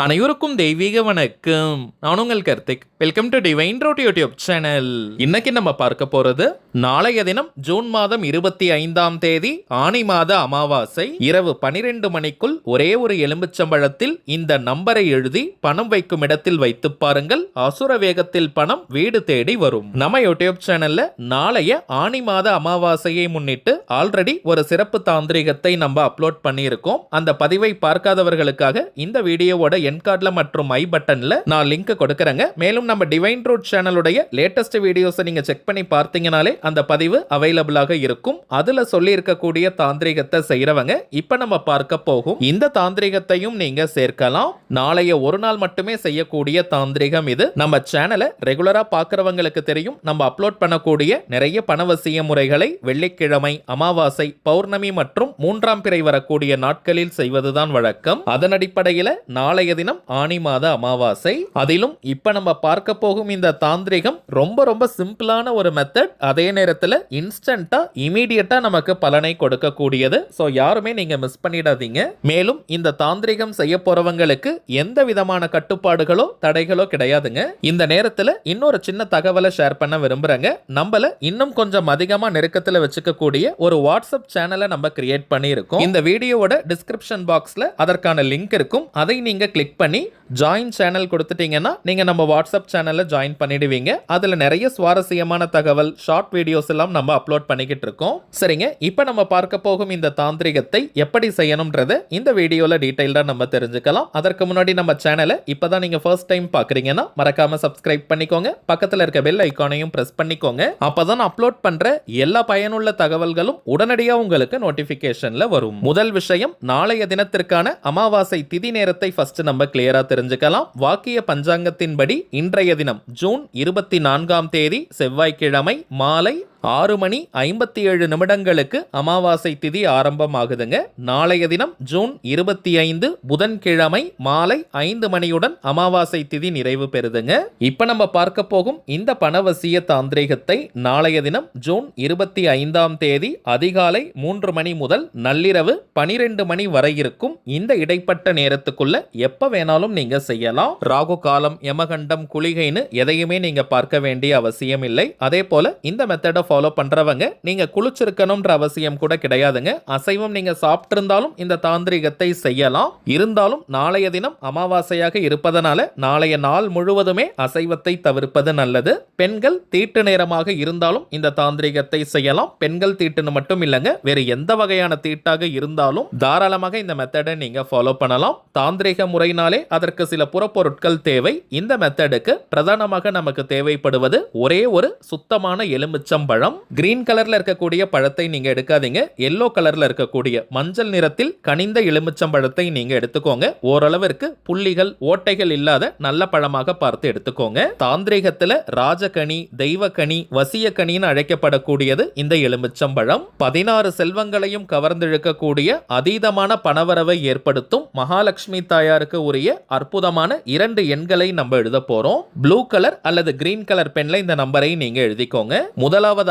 அனைவருக்கும் தெய்வீக வணக்கம். நான் உங்கள் Karthik. Welcome to divine road YouTube channel. இன்னைக்கு நம்ம பார்க்க போறது நாளைய தினம் ஜூன் மாதம் 25ஆம் தேதி ஆனி மாத அமாவாசை இரவு 12 மணிக்குள் ஒரே ஒரு எலும்புச்சம்பழத்தில் இந்த நம்பரை எழுதி பணம் வைக்கும் இடத்தில் வைத்து பாருங்கள். அசுர வேகத்தில் பணம் வீடு தேடி வரும். நம்ம யூடியூப் சேனல்ல நாளைய ஆனி மாத அமாவாசையை முன்னிட்டு ஆல்ரெடி ஒரு சிறப்பு தாந்திரிகத்தை நம்ம அப்லோட் பண்ணியிருக்கோம். அந்த பதிவை பார்க்காதவர்களுக்காக இந்த வீடியோவோட என் கார்ட்ல மற்றும் ஐ பட்டன்ல நான் லிங்க் கொடுக்கறேங்க. மேலும் நம்ம டிவைன் ரூட் சேனலுடைய லேட்டஸ்ட் வீடியோஸை நீங்க செக் பண்ணி பார்த்தீங்கனாலே அந்த பதிவு அவைலபிளாக இருக்கும். அதுல சொல்லி இருக்கக்கூடிய தாந்திரிகத்தை செய்யறவங்க இப்ப நம்ம பார்க்க போகும் இந்த தாந்திரிகத்தையும் நீங்க சேர்க்கலாம். நாளைய ஒரு நாள் மட்டுமே செய்யக்கூடிய தாந்திரிகம் இது. நம்ம சேனலை ரெகுலரா பார்க்கறவங்களுக்கு தெரியும். நம்ம அப்லோட் பண்ணக்கூடிய நிறைய பணவசிய முறைகளை வெள்ளிக்கிழமை, அமாவாசை, பௌர்ணமி மற்றும் 3ஆம் பிறை வரக்கூடிய நாட்களில் செய்வதுதான் வழக்கம். அதன் அடிப்படையில் நாளைய தினம் ஆனி மாத அமாவாசை. அதிலும் இப்ப நம்ம பார்க்க போகும் இந்த தாந்திரிகம் ரொம்ப சிம்பிளான ஒரு மெத்தட். அதே நேரத்தில் இன்ஸ்டன்டா இமீடியட்டா நமக்கு பலனை கொடுக்கக்கூடியது. சோ யாருமே நீங்க மிஸ் பண்ணிடாதீங்க. மேலும் இந்த தாந்திரிகம் செய்ய போறவங்களுக்கு எந்த விதமான கட்டுப்பாடுகளோ தடைகளோ கிடையாதுங்க. இந்த நேரத்தில் இன்னொரு சின்ன தகவலை ஷேர் பண்ண விரும்புறேங்க. நம்மள இன்னும் கொஞ்சம் அதிகமா நெருக்கத்தில் வச்சுக்கக்கூடிய ஒரு வாட்ஸ்அப் சேனலை நம்ம கிரியேட் பண்ணி இருக்கோம். இந்த வீடியோவோட டிஸ்கிரிப்ஷன் பாக்ஸ்ல அதற்கான லிங்க் இருக்கும். அதை நீங்க கிளிக் பண்ணி ஜாயின் சேனல் கொடுத்துட்டீங்கன்னா நீங்க நம்ம வாட்ஸ்அப் சேனல்ல ஜாயின் பண்ணிடுவீங்க. அதுல நிறைய சுவாரஸ்யமான தகவல், ஷார்ட் வீடியோஸ் எல்லாம் நம்ம அப்லோட் பண்ணிக்கிட்டு இருக்கோம். சரிங்க, இப்போ நம்ம பார்க்க போகும் இந்த தாந்திரிகத்தை எப்படி செய்யணும்ன்றத இந்த வீடியோல டீடைல்டா நம்ம தெரிஞ்சுக்கலாம். அதற்கு முன்னாடி நம்ம சேனலை இப்பதான் நீங்க ஃபர்ஸ்ட் டைம் பாக்குறீங்கன்னா மறக்காம சப்ஸ்கிரைப் பண்ணிக்கோங்க. பக்கத்துல இருக்க பெல் ஐகானையும் பிரஸ் பண்ணிக்கோங்க. அப்பதான் அப்லோட் பண்ற எல்லா பயனுள்ள தகவல்களும் உடனடியா உங்களுக்கு நோட்டிபிகேஷன்ல வரும். முதல் விஷயம், நாளைய தினத்திற்கான அமாவாசை திதி நேரத்தை ஃபர்ஸ்ட் நம்ம கிளியரா தெரிஞ்சுக்கலாம். வாக்கிய பஞ்சாங்கத்தின்படி இன்றைய தினம் ஜூன் 24ஆம் தேதி செவ்வாய்க்கிழமை மாலை 6:57 அமாவாசை திதி ஆரம்பமாகுதுங்க. நாளைய தினம் ஜூன் 25 புதன்கிழமை மாலை 5 மணியுடன் அமாவாசை திதி நிறைவு பெறுதுங்க. இப்ப நம்ம பார்க்க போகும் இந்த பணவசிய தாந்திரிகத்தை நாளைய தினம் ஜூன் 25ஆம் தேதி அதிகாலை 3 மணி முதல் நள்ளிரவு 12 மணி வரை இருக்கும் இந்த இடைப்பட்ட நேரத்துக்குள்ள எப்ப வேணாலும் நீங்க செய்யலாம். ராகு காலம், யமகண்டம், குளிகைன்னு எதையுமே நீங்க பார்க்க வேண்டிய அவசியம் இல்லை. அதே போல இந்த மெத்தட ஃபாலோ பண்றவங்க நீங்க குளிச்சிருக்கணும்ன்ற அவசியம் கூட கிடையாதுங்க. அசைவம் நீங்க சாப்பிட்டு இருந்தாலும் இந்த தாந்திரிகத்தை செய்யலாம். இருந்தாலும் நாளைய தினம் அமாவாசையாக இருப்பதனால நாளைய நாள் முழுவதுமே அசைவத்தை தவிர்ப்பது நல்லது. பெண்கள் தீட்டு நேரமாக இருந்தாலும் இந்த தாந்திரிகத்தை செய்யலாம். பெண்கள் தீட்டுன்னு மட்டும் இல்லைங்க, வேறு எந்த வகையான தீட்டாக இருந்தாலும் தாராளமாக இந்த மெத்தடை நீங்க ஃபாலோ பண்ணலாம். தாந்திரிக முறையினாலே அதற்கு சில புறப்பொருட்கள் தேவை. இந்த மெத்தடுக்கு பிரதானமாக நமக்கு தேவைப்படுவது ஒரே ஒரு சுத்தமான எலுமிச்சம்பழம். கிரீன் கலர்ல இருக்கக்கூடிய பழத்தை நீங்க எடுக்காதீங்க. எல்லோ கலர்ல இருக்கக்கூடிய மஞ்சள் நிறத்தில் கனிந்த எலுமிச்சம்பழத்தை நீங்க எடுத்துக்கோங்க. ஓரளவிற்கு புள்ளிகள், ஓட்டைகள் இல்லாத நல்ல பழமாக பார்த்து எடுத்துக்கோங்க. தாந்திரிகத்துல ராஜகனி, தெய்வக்கனி, வசியக்கனின்னு அழைக்கப்படக்கூடியது இந்த எலுமிச்சம்பழம். 16 செல்வங்களையும் கவர்ந்திழுக்கக்கூடிய அதீதமான பணவரவை ஏற்படுத்தும் மகாலட்சுமி தாயாருக்கு உரிய அற்புதமான 2 எண்களை நம்ம எழுத போறோம். ப்ளூ கலர் அல்லது கிரீன் கலர் பென்ல இந்த நம்பரை நீங்க எழுதிக்கோங்க. முதலாவதாக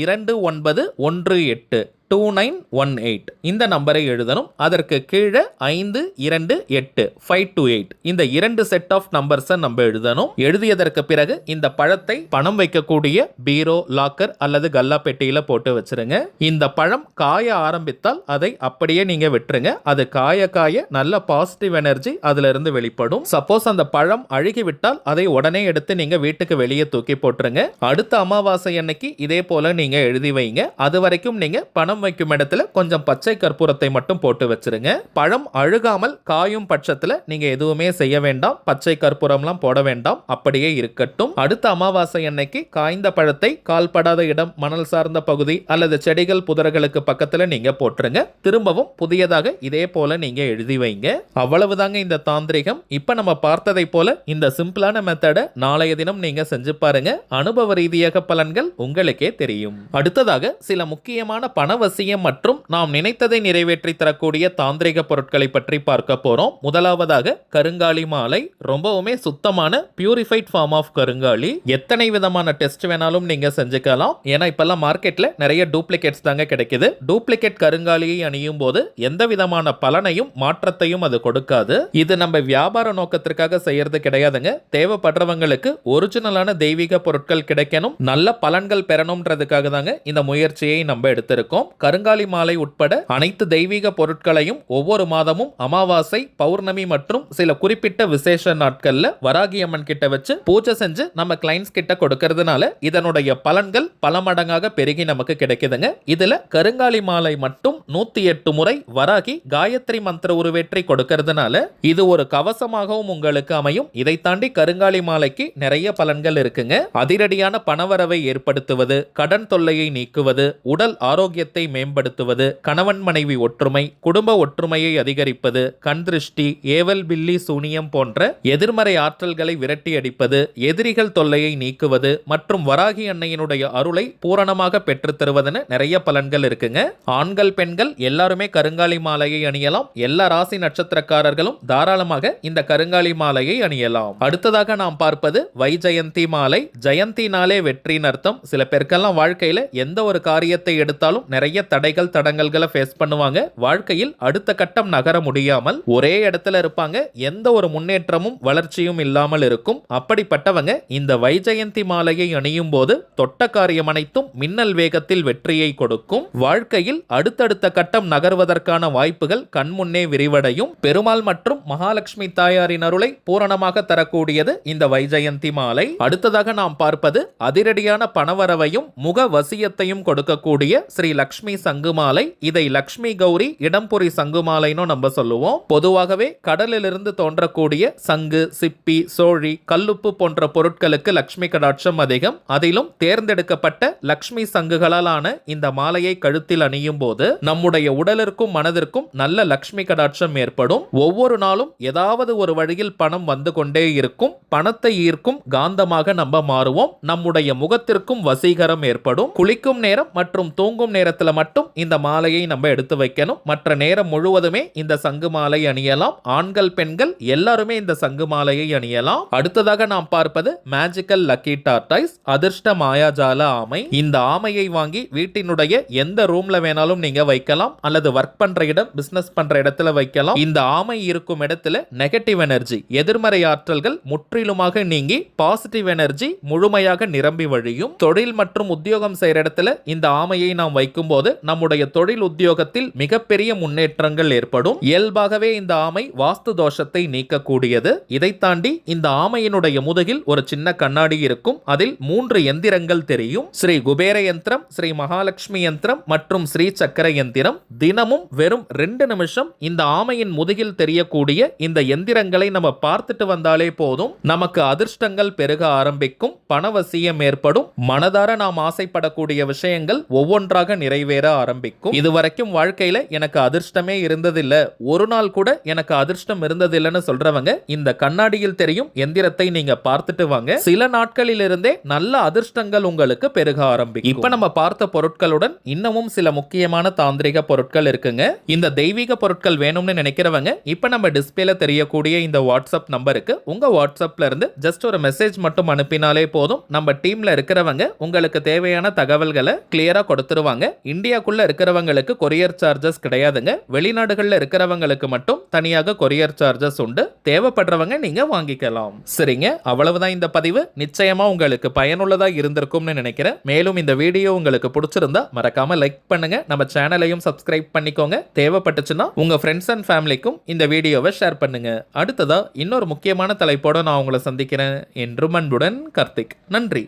2918 2918 இந்த நம்பரை எழுதணும். அதற்கு கீழே 528 528 இந்த 2 செட் ஆஃப் நம்பர்ஸை நம்ம எழுதணும். எழுதியதற்கு பிறகு இந்த பழத்தை பணம் வைக்கக்கூடிய பீரோ, லாக்கர் அல்லது கல்லா பெட்டியில போட்டு வச்சிருங்க. இந்த பழம் காய ஆரம்பித்தால் அதை அப்படியே நீங்க விட்டுருங்க. அது காய காய நல்ல பாசிட்டிவ் எனர்ஜி அதுல இருந்து வெளிப்படும். சப்போஸ் அந்த பழம் அழுகிவிட்டால் அதை உடனே எடுத்து நீங்க வீட்டுக்கு வெளியே தூக்கி போட்டுருங்க. அடுத்த அமாவாசை அன்னைக்கு இதே போல நீங்க எழுதி வைங்க. அது வரைக்கும் நீங்க பணம் வைக்கும் இடத்துல கொஞ்சம் பச்சை கற்பூரத்தை மட்டும் போட்டு வச்சிருங்க. பழம் அழுகாமல் காயும் பட்சத்துல நீங்க எதுவுமே செய்ய வேண்டாம். பச்சை கற்பூரம்லாம் போட வேண்டாம், அப்படியே இருக்கட்டும். அடுத்த அமாவாசை அன்னைக்கு காய்ந்த பழத்தை கால்படாத இடம், மணல் சார்ந்த பகுதி அல்லது செடிகள், புதர்களுக்கு பக்கத்துல நீங்க போட்டுருங்க. திரும்பவும் புதியதாக இதே போல நீங்க எழுதி வைங்க. அவ்வளவுதாங்க இந்த தாந்திரிகம். இப்ப நம்ம பார்த்ததை போல இந்த சிம்பிளான மெத்தட நாளைய தினம் நீங்க செஞ்சு பாருங்க. அனுபவ ரீதியாக பலன்கள் உங்களுக்கே தெரியும். அடுத்ததாக சில முக்கியமான பணவசிய பணவசியம் மற்றும் நாம் நினைத்ததை நிறைவேற்றி தரக்கூடிய தாந்திரிக பொருட்களை பற்றி பார்க்க போறோம். முதலாவதாக கருங்காலி மாலை. ரொம்பவுமே சுத்தமான பியூரிஃபைட் ஃபார்ம் ஆஃப் கருங்காலி. எத்தனை விதமான டெஸ்ட் வேணாலும் நீங்க செஞ்சுக்கலாம். ஏன்னா இப்பெல்லாம் மார்க்கெட்ல நிறைய டூப்ளிகேட்ஸ் தாங்க கிடைக்குது. டூப்ளிகேட் கருங்காலியை அணியும் போது எந்த விதமான பலனையும் மாற்றத்தையும் அது கொடுக்காது. இது நம்ம வியாபார நோக்கத்திற்காக செய்யறது கிடையாதுங்க. தேவைப்படுறவங்களுக்கு ஒரிஜினலான தெய்வீக பொருட்கள் கிடைக்கணும், நல்ல பலன்கள் பெறணும்ன்றதுக்காக தாங்க இந்த முயற்சியை நம்ம எடுத்திருக்கோம். கருங்காலி மாலை உட்பட அனைத்து தெய்வீக பொருட்களையும் ஒவ்வொரு மாதமும் அமாவாசை, பௌர்ணமி மற்றும் சில குறிப்பிட்ட விசேஷ நாட்கள்ல வராகி அம்மன் கிட்ட வச்சு பூஜை செஞ்சு நம்ம கிளைண்ட்ஸ் கிட்ட கொடுக்கறதுனால இதனுடைய பலன்கள் பல மடங்காக பெருகி நமக்கு கிடைக்குதுங்க. இதுல கருங்காலி மாலை மட்டும் 108 முறை வராகி காயத்ரி மந்திர உருவேற்றி கொடுக்கறதுனால இது ஒரு கவசமாகவும் உங்களுக்கு அமையும். இதை தாண்டி கருங்காலி மாலைக்கு நிறைய பலன்கள் இருக்குங்க. அதிரடியான பணவரவை ஏற்படுத்துவது, கடன் தொல்லையை நீக்குவது, உடல் ஆரோக்கியத்தை மேம்படுத்துவது, கணவன் மனைவி ஒற்றுமை, குடும்ப ஒற்றுமையை அதிகரிப்பது, கண் திருஷ்டி, ஏவல் பில்லி சூனியம் போன்ற எதிர்மறை ஆற்றல்களை விரட்டி அடிப்பது, எதிரிகள் தொல்லையை நீக்குவது மற்றும் வராகி அன்னையினுடைய அருளை பூரணமாக பெற்று தருவதுன்னு நிறைய பலன்கள் இருக்குங்க. ஆண்கள் பெண்கள் எல்லாருமே கருங்காலி மாலையை அணியலாம். எல்லா ராசி நட்சத்திரக்காரர்களும் தாராளமாக இந்த கருங்காலி மாலையை அணியலாம். அடுத்ததாக நாம் பார்ப்பது வைஜெயந்தி மாலை. ஜெயந்தி நாளே வெற்றியின் அர்த்தம். சில பேருக்கெல்லாம் வாழ்க்கையில எந்த ஒரு காரியத்தை எடுத்தாலும் நிறைய தடைகள் தடங்கல்களை ஃபேஸ் பண்ணுவாங்க. வாழ்க்கையில் அடுத்த கட்டம் நகர முடியாமல் ஒரே இடத்துல இருப்பாங்க. எந்த ஒரு முன்னேற்றமும் வளர்ச்சியும் இல்லாமல் இருக்கும். அப்படிப்பட்டவங்க இந்த வைஜெயந்தி மாலையை அணியும் போது தொட்ட காரியம் அனைத்தும் மின்னல் வேகத்தில் வெற்றியை கொடுக்கும். வாழ்க்கையில் அடுத்தடுத்த கட்டம் நகர்வதற்கான வாய்ப்புகள் கண்முன்னே விரிவடையும். பெருமாள் மற்றும் மகாலட்சுமி தாயாரின் அருளை பூரணமாக தரக்கூடியது இந்த வைஜெயந்தி மாலை. அடுத்ததாக நாம் பார்ப்பது அதிரடியான பணவரவையும் முக வசியத்தையும் கொடுக்கக்கூடிய ஸ்ரீ லக்ஷ்மி சங்கு மாலை. இதை லக்ஷ்மி கௌரி இடம்புரி சங்கு மாலைன்னு நம்ம சொல்லுவோம். பொதுவாகவே கடலிலிருந்து தோன்றக்கூடிய சங்கு, சிப்பி, சோழி, கல்லுப்பு போன்ற பொருட்களுக்கு லக்ஷ்மி கடாட்சம் அதிகம். அதிலும் தேர்ந்தெடுக்கப்பட்ட லக்ஷ்மி சங்குகளால் ஆன இந்த மாலையை கழுத்தில் அணியும் போது நம்முடைய உடலிற்கும் மனதிற்கும் நல்ல லக்ஷ்மி கடாட்சம் ஏற்படும். ஒவ்வொரு நாளும் ஏதாவது ஒரு வழியில் பணம் வந்து கொண்டே இருக்கும். பணத்தை ஈர்க்கும் காந்தமாக நம்ம மாறுவோம். நம்முடைய முகத்திற்கும் வசீகரம் ஏற்படும். குளிக்கும் நேரம் மற்றும் தூங்கும் நேரத்துல மட்டும் இந்த மாலையை நம்ம எடுத்து வைக்கணும். மற்ற நேரம் முழுவதுமே இந்த சங்கு மாலை அணியலாம். ஆண்கள் பெண்கள் எல்லாருமே இந்த சங்கு மாலையை அணியலாம். அடுத்ததாக நாம் பார்ப்பது மேஜிக்கல் லக்கி டார்டாய்ஸ், அதிர்ஷ்ட மாயாஜால ஆமை. இந்த ஆமையை வாங்கி வீட்டினுடைய எந்த ரூம்ல வேணாலும் நீங்க வைக்கலாம், அல்லது ஒர்க் பண்ற இடம், பிசினஸ் பண்ற இடத்துல வைக்கலாம். இந்த ஆமை இருக்கும் இடத்துல நெகட்டிவ் எனர்ஜி, எதிர்மறை ஆற்றல்கள் முற்றிலுமாக நீங்கி பாசிட்டிவ் எனர்ஜி முழுமையாக நிரம்பி வழியும். தொழில் மற்றும் உத்தியோகம் செய்யற இடத்துல இந்த ஆமையை நாம் வைக்கும் போது நம்முடைய தொழில் உத்தியோகத்தில் மிகப்பெரிய முன்னேற்றங்கள் ஏற்படும். இயல்பாகவே இந்த ஆமை வாஸ்து தோஷத்தை நீக்கக்கூடியது. இதை தாண்டி இந்த ஆமையினுடைய முதுகில் ஒரு சின்ன கண்ணாடி இருக்கும். அதில் 3 எந்திரங்கள் தெரியும். ஸ்ரீ குபேர யந்திரம், ஸ்ரீ மகாலட்சுமி யந்திரம் மற்றும் ஸ்ரீ சக்கர யந்திரம். தினமும் வெறும் 2 நிமிஷம் இந்த ஆமையின் முதுகில் தெரியக்கூடிய இந்த எந்திரங்களை நம்ம பார்த்துட்டு வந்தாலே போதும், நமக்கு அதிர்ஷ்டங்கள் பெருக ஆரம்பிக்கும், பணவசியம் ஏற்படும், மனதார நாம் ஆசைப்படக்கூடிய விஷயங்கள் ஒவ்வொன்றாக நிறைவேற ஆரம்பிக்கும். இதுவரைக்கும் வாழ்க்கையில எனக்கு அதிர்ஷ்டமே இருந்ததில்ல, ஒரு நாள் கூட எனக்கு அதிர்ஷ்டம் இருந்ததில்லைன்னு சொல்றவங்க இந்த கண்ணாடியில் தெரியும் எந்திரத்தை நீங்க பார்த்துட்டு வாங்க. சில நாட்களில் இருந்தே நல்ல அதிர்ஷ்டங்கள் உங்களுக்கு பெருக ஆரம்பிக்கும். இப்ப நம்ம பார்த்த பொருட்களுடன் இன்னமும் சில முக்கியமான தாந்திரிக பொருட்கள் இருக்குங்க. இந்த தெய்வீக பொருட்கள் வேணும்னு நினைக்கிறவங்க இப்ப நம்ம டிஸ்பிளேல தெரியக்கூடிய இந்த வாட்ஸ்அப் நம்பருக்கு உங்க வாட்ஸ்அப்ல இருந்து ஜஸ்ட் ஒரு மெசேஜ் மட்டும் அனுப்பினாலே போதும். நம்ம டீம்ல இருக்கிறவங்க உங்களுக்கு தேவையான தகவல்களை கிளியரா கொடுத்துருவாங்க. இந்தியாக்குள்ள இருக்கிறவங்களுக்கு கொரியர் சார்ஜஸ் கிடையாதுங்க. வெளிநாடுகள்ல இருக்கிறவங்களுக்கு மட்டும் தனியாக கொரியர் சார்ஜஸ் உண்டு. தேவைப்படுறவங்க நீங்க வாங்கிக்கலாம். சரிங்க, அவ்வளவுதான் இந்த பதிவு. நிச்சயமா உங்களுக்கு பயனுள்ளதா இருந்திருக்கும்னு நினைக்கிறேன். மேலும் இந்த வீடியோ உங்களுக்கு பிடிச்சிருந்தா மறக்காம லைக் பண்ணுங்க. நம்ம சேனலையும் சப்ஸ்கிரைப் பண்ணிக்கோங்க. தேவைப்பட்டுச்சுன்னா உங்க ஃப்ரெண்ட்ஸ் அண்ட் ஃபேமிலிக்கும் இந்த வீடியோவை ஷேர் பண்ணுங்க. அடுத்ததா இன்னொரு முக்கியமான தலைப்போட நான் உங்களை சந்திக்கிறேன். என்றும் அன்புடன் கார்த்திக். நன்றி.